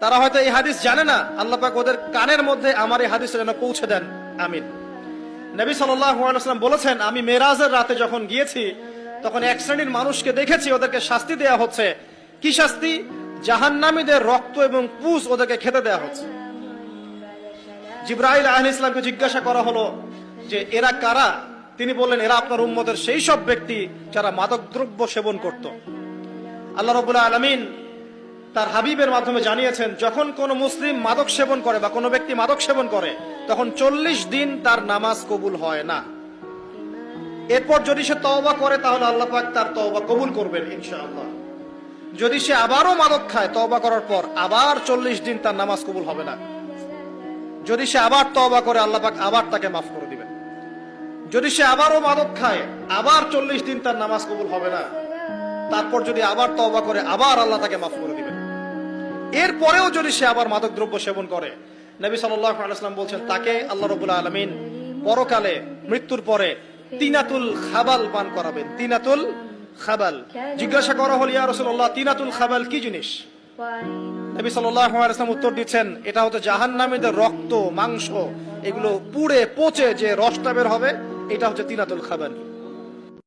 তারা হয়তো এই হাদিস জানে না, আল্লাহ পাক ওদের কানের মধ্যে আমার এই হাদিস যেন পৌঁছে দেন, আমিন। নবী সাল্লাল্লাহু আলাইহি ওয়াসাল্লাম বলেছেন, আমি মেরাজের রাতে যখন গিয়েছি তখন এক শ্রেণীর মানুষকে দেখেছি, ওদেরকে শাস্তি দেয়া হচ্ছে। কি শাস্তি? জাহান্নামীদের রক্ত এবং পুষ ওদেরকে খেতে দেয়া হচ্ছে। জিবরাইল আলাইহিস সালামকে জিজ্ঞাসা করা হলো যে এরা কারা? তিনি বললেন, এরা আপনার উম্মতের সেই সব ব্যক্তি যারা মাদকদ্রব্য সেবন করত। আল্লাহ রাব্বুল আলামিন তার হাবিবের মাধ্যমে জানিয়েছেন, যখন কোন মুসলিম মাদক সেবন করে বা কোনো ব্যক্তি মাদক সেবন করে তখন 40 দিন তার নামাজ কবুল হয় না। এরপর যদি সে তওবা করে তাহলে আল্লাহ পাক তার তওবা কবুল করবেন ইনশাআল্লাহ। যদি সে আবারও মাদক খায় তওবা করার পর, আবার 40 দিন তার নামাজ কবুল হবে না। যদি সে আবার তওবা করে আল্লাহ পাক আবার তাকে মাফ করে দিবেন। যদি সে আবারও মাদক খায় আবার 40 দিন তার নামাজ কবুল হবে না। তারপর যদি আবার তওবা করে আবার আল্লাহ তাকে মাফ করে দিবেন। এরপরেও যদি সে আবার মাদক দ্রব্য সেবন করে, নবী সাল্লাল্লাহু আলাইহি ওয়াসাল্লাম বলছেন তাকে আল্লাহ রাব্বুল আলামিন পরকালে মৃত্যুর পরে তিনাতুল খাবাল পান করাবেন। তিনাতুল খাবাল। জিজ্ঞাসা করা হল, ইয়া রাসূলুল্লাহ, তিনাতুল খাবাল কি জিনিস? নবী সাল্লাল্লাহু আলাইহি ওয়াসাল্লাম উত্তর দিচ্ছেন, এটা হচ্ছে জাহান্নামীদের রক্ত, মাংস, এগুলো পুড়ে পচে যে রসটা বের হবে, এটা হচ্ছে তিনাতুল খাবাল।